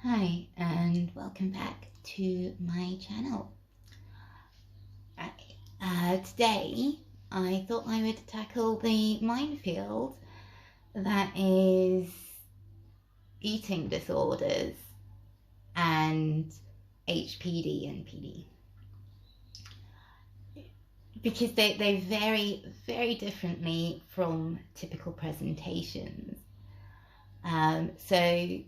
Hi and welcome back to my channel. Today I thought I would tackle the minefield that is eating disorders and HPD and PD, because they vary very differently from typical presentations. So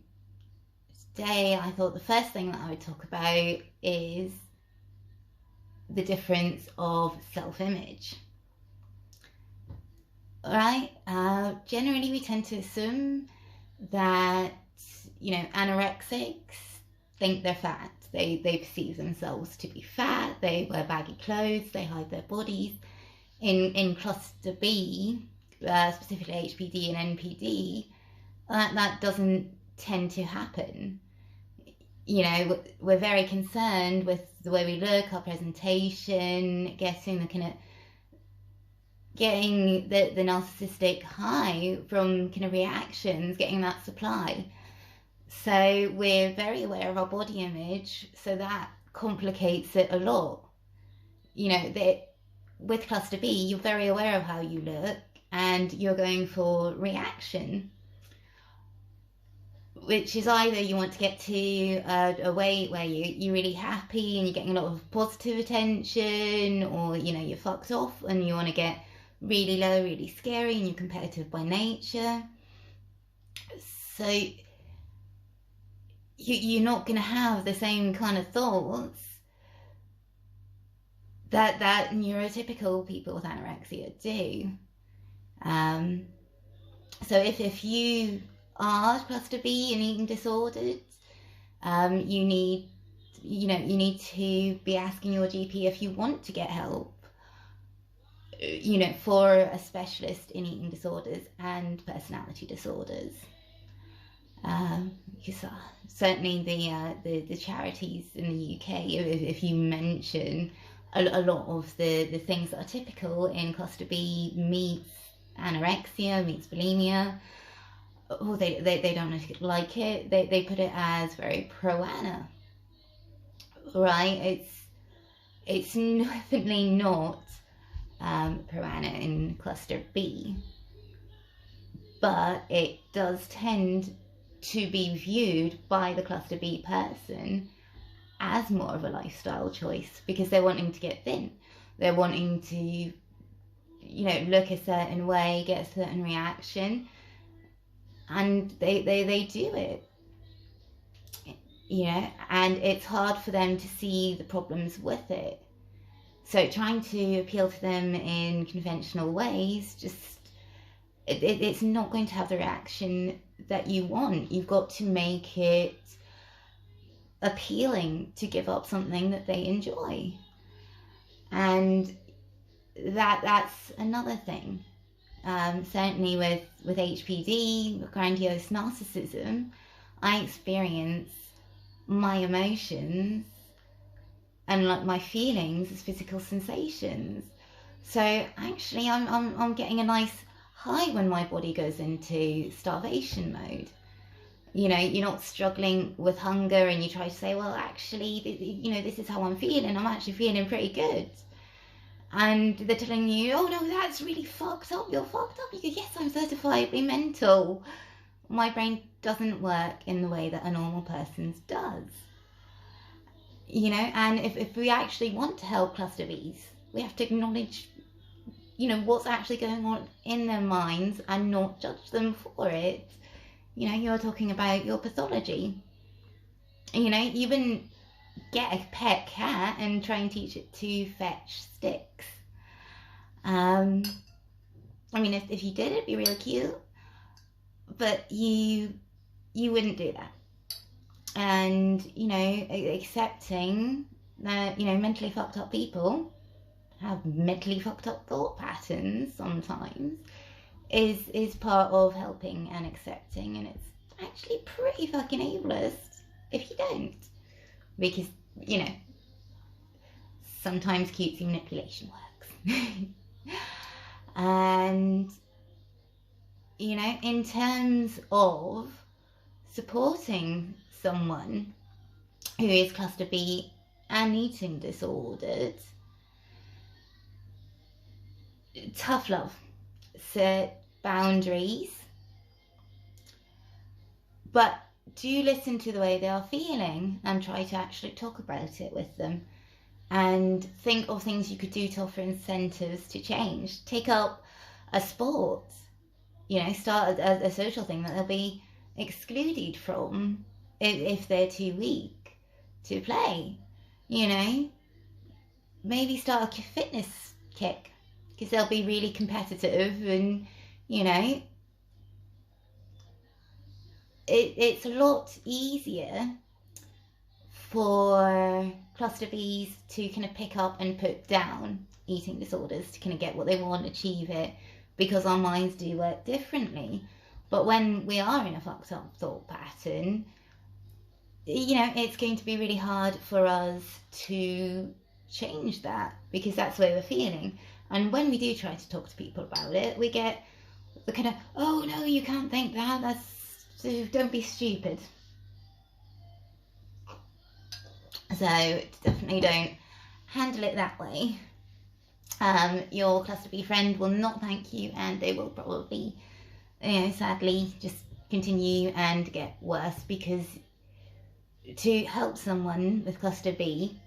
today I thought the first thing that I would talk about is the difference of self-image. Right? Generally we tend to assume that, anorexics think they're fat. They perceive themselves to be fat, they wear baggy clothes, they hide their bodies. In cluster B, specifically HPD and NPD, that doesn't tend to happen. We're very concerned with the way we look, our presentation, getting the narcissistic high from kind of reactions, getting that supply. So we're very aware of our body image, so that complicates it a lot. With cluster B, you're very aware of how you look and you're going for reaction, which is either you want to get to a weight where you're really happy and you're getting a lot of positive attention, or you're fucked off and you want to get really low, really scary, and you're competitive by nature. So you're not going to have the same kind of thoughts that neurotypical people with anorexia do. So if you are cluster B and eating disorders, you need to be asking your GP if you want to get help, for a specialist in eating disorders and personality disorders. Because certainly the charities in the UK, if you mention a lot of the things that are typical in cluster B meets anorexia, meets bulimia, they don't like it. They put it as very pro-ana, right? It's definitely not pro-ana in cluster B, but it does tend to be viewed by the cluster B person as more of a lifestyle choice, because they're wanting to get thin, they're wanting to look a certain way, get a certain reaction, and they do it, and it's hard for them to see the problems with it. So trying to appeal to them in conventional ways, it's not going to have the reaction that you want. You've got to make it appealing to give up something that they enjoy. And that's another thing. Certainly with HPD, grandiose narcissism, I experience my emotions and my feelings as physical sensations. So actually I'm getting a nice high when my body goes into starvation mode. You're not struggling with hunger and you try to say, well, actually, this is how I'm feeling. I'm actually feeling pretty good. And they're telling you, oh no, that's really fucked up. You're fucked up. You go, yes, I'm certifiably mental. My brain doesn't work in the way that a normal person's does. And if we actually want to help cluster Bs, we have to acknowledge what's actually going on in their minds and not judge them for it. You're talking about your pathology. You wouldn't get a pet cat and try and teach it to fetch sticks. If you did, it'd be really cute, but you wouldn't do that. And accepting that mentally fucked up people have mentally fucked up thought patterns sometimes is part of helping and accepting, and it's actually pretty fucking ableist if you don't, because sometimes cutesy manipulation works. And in terms of supporting someone who is cluster B and eating disordered, tough love, set boundaries, but do listen to the way they are feeling and try to actually talk about it with them, and think of things you could do to offer incentives to change. Take up a sport, start a social thing that they'll be excluded from if they're too weak to play. Maybe start a fitness kick, because they'll be really competitive, and it's a lot easier for cluster Bs to kind of pick up and put down eating disorders to kind of get what they want, achieve it, because our minds do work differently. But when we are in a fucked up thought pattern, it's going to be really hard for us to change that, because that's the way we're feeling. And when we do try to talk to people about it, we get the kind of, oh no, you can't think that, don't be stupid. So definitely don't handle it that way. Your cluster B friend will not thank you, and they will probably, sadly, just continue and get worse, because to help someone with cluster B,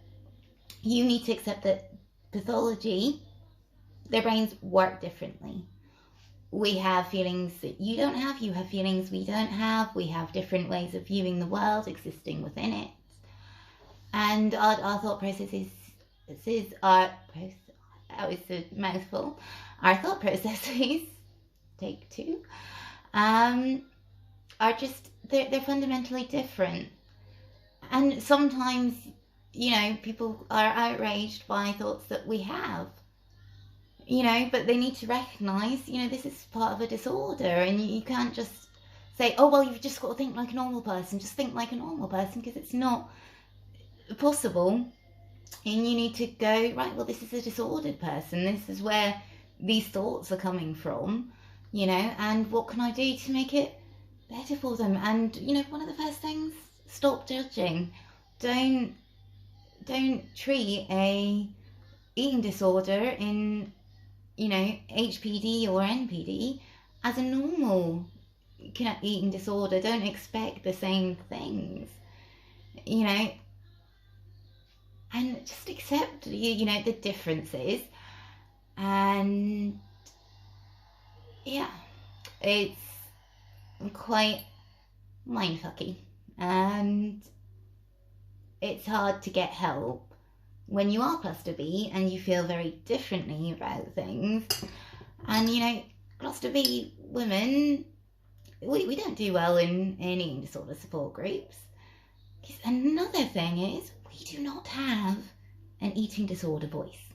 you need to accept that pathology, their brains work differently. We have feelings that you don't have, you have feelings we don't have, we have different ways of viewing the world, existing within it. And our thought processes are, that was a mouthful, our thought processes, take two, are just, they're fundamentally different. And sometimes, people are outraged by thoughts that we have, but they need to recognise, this is part of a disorder, and you can't just say, oh, well, you've just got to think like a normal person, just think like a normal person, because it's not possible. And you need to go, right, well, this is a disordered person, this is where these thoughts are coming from, and what can I do to make it better for them? And, one of the first things, stop judging. Don't treat a eating disorder in, HPD or NPD as a normal eating disorder. Don't expect the same things, and just accept, the differences. And yeah, it's quite mindfucky, and it's hard to get help when you are cluster B and you feel very differently about things. And cluster B women, we don't do well in eating disorder support groups. Another thing is, we do not have an eating disorder voice.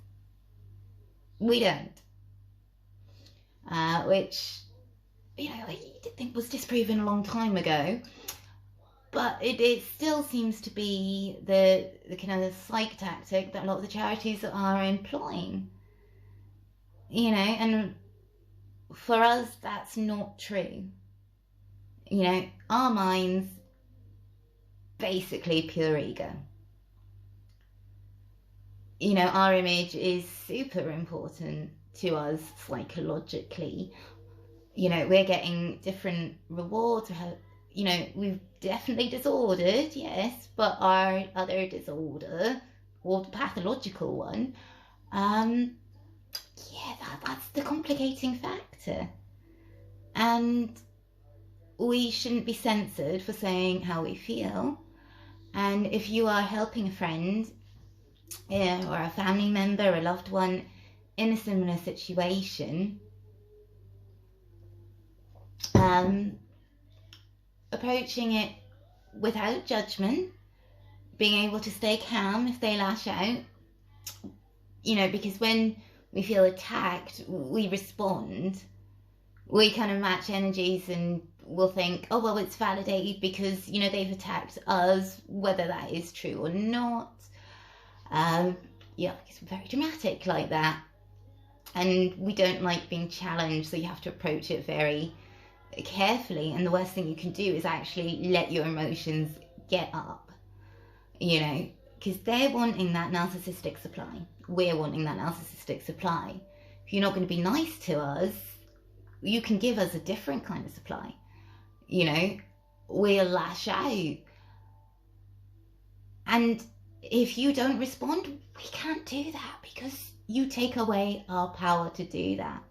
We don't. Which, I did think was disproven a long time ago. But it still seems to be the kind of psych tactic that a lot of the charities are employing. And for us, that's not true. Our minds, basically pure ego. Our image is super important to us psychologically. We're getting different rewards. We've definitely disordered, yes, but our other disorder, or the pathological one, that's the complicating factor. And we shouldn't be censored for saying how we feel. And if you are helping a friend, or a family member, a loved one in a similar situation, approaching it without judgment, being able to stay calm if they lash out, because when we feel attacked, we respond, we kind of match energies, and we'll think, oh, well, it's validated because, they've attacked us, whether that is true or not. It's very dramatic like that. And we don't like being challenged, so you have to approach it very carefully, and the worst thing you can do is actually let your emotions get up, you know, because they're wanting that narcissistic supply. We're wanting that narcissistic supply. If you're not going to be nice to us, you can give us a different kind of supply, you know. We'll lash out, and if you don't respond, we can't do that, because you take away our power to do that.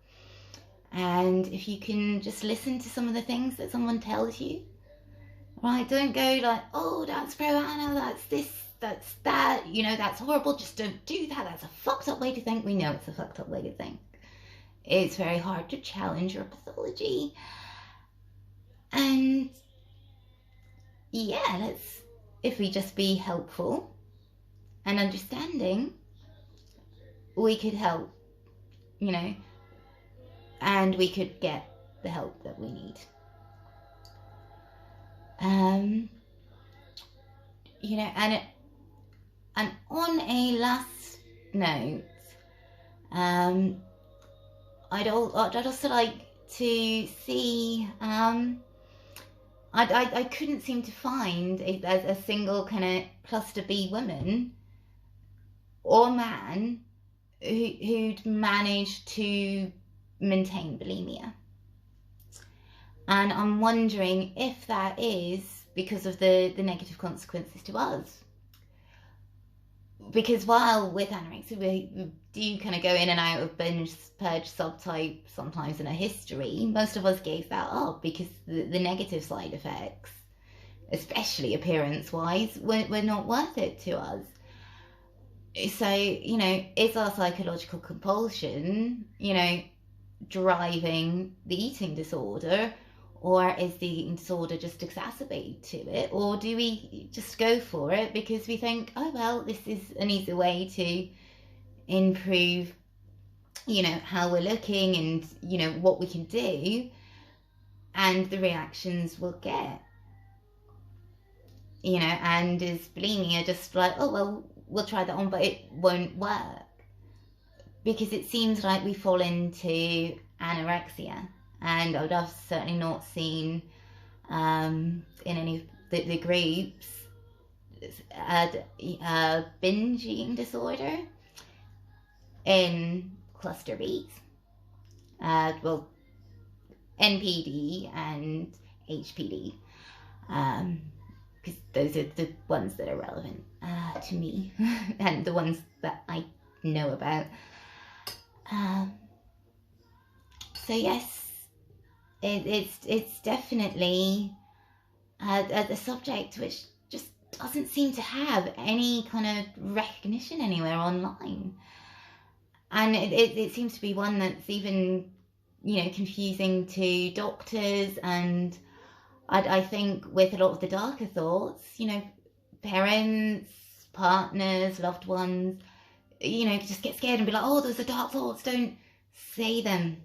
And if you can just listen to some of the things that someone tells you, right? Don't go like, oh, that's pro-Anna, that's this, that's that, you know, that's horrible, just don't do that, that's a fucked up way to think. We know it's a fucked up way to think. It's very hard to challenge your pathology. And yeah, if we just be helpful and understanding, we could help, you know, and we could get the help that we need. You know, and on a last note, I'd also like to see, I couldn't seem to find a single kind of cluster B woman or man who'd managed to maintain bulimia. And I'm wondering if that is because of the negative consequences to us. Because while with anorexia, we do kind of go in and out of binge, purge, subtype sometimes in a history, most of us gave that up because the negative side effects, especially appearance-wise, were not worth it to us. So, you know, is our psychological compulsion, you know, driving the eating disorder, or is the eating disorder just exacerbated to it? Or do we just go for it because we think, oh well, this is an easy way to improve, you know, how we're looking and, you know, what we can do, and the reactions we'll get, you know. And is bulimia just like, oh well, we'll try that on, but it won't work? Because it seems like we fall into anorexia, and I've certainly not seen in any of the groups binge eating disorder in cluster Bs. Well, NPD and HPD, because those are the ones that are relevant to me and the ones that I know about. So yes, it's definitely a subject which just doesn't seem to have any kind of recognition anywhere online, and it seems to be one that's even, you know, confusing to doctors. And I think with a lot of the darker thoughts, you know, parents, partners, loved ones, you know, just get scared and be like, oh, those are dark thoughts, don't say them.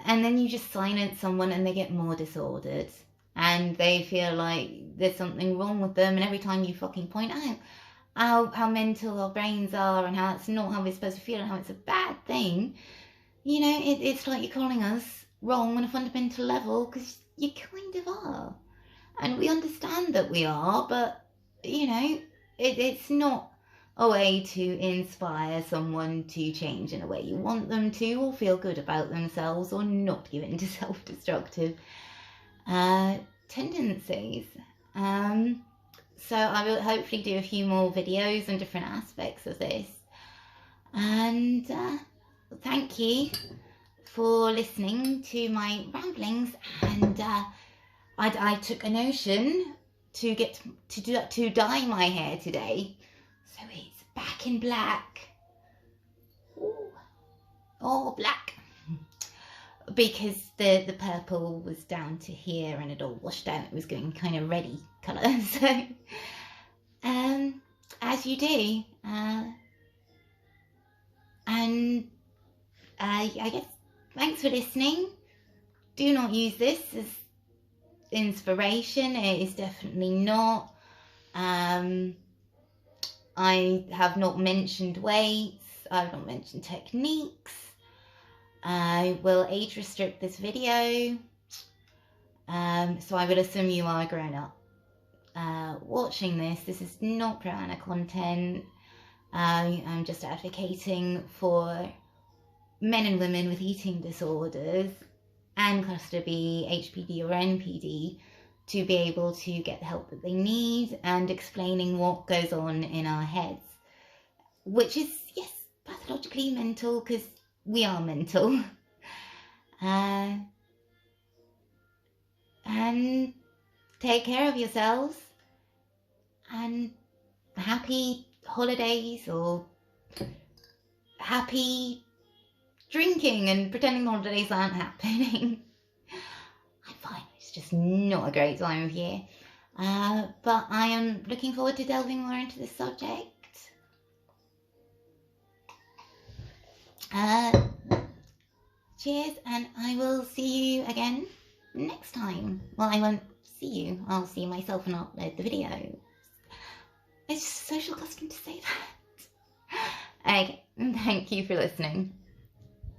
And then you just silence someone and they get more disordered, and they feel like there's something wrong with them. And every time you fucking point out how mental our brains are and how it's not how we're supposed to feel and how it's a bad thing, you know, it's like you're calling us wrong on a fundamental level, because you kind of are. And we understand that we are, but, you know, it's not a way to inspire someone to change in a way you want them to, or feel good about themselves, or not give in to self-destructive tendencies. So I will hopefully do a few more videos on different aspects of this. And thank you for listening to my ramblings. And I took a notion to get to dye my hair today, so it's back in black. Ooh. Oh, black, because the purple was down to here and it all washed out. It was going kind of reddy colour. So as you do, and I guess thanks for listening. Do not use this as inspiration. It is definitely not. I have not mentioned weights. I have not mentioned techniques. I will age restrict this video. So I would assume you are grown up. Watching this. This is not pro-Anna content. I'm just advocating for men and women with eating disorders and cluster B, HPD or NPD to be able to get the help that they need, and explaining what goes on in our heads, which is, yes, pathologically mental, because we are mental. And take care of yourselves, and happy holidays, or happy drinking and pretending the holidays aren't happening. I'm fine, it's just not a great time of year. But I am looking forward to delving more into this subject. Cheers, and I will see you again next time. Well, I won't see you. I'll see myself and upload the video. It's just a social custom to say that. Okay, thank you for listening.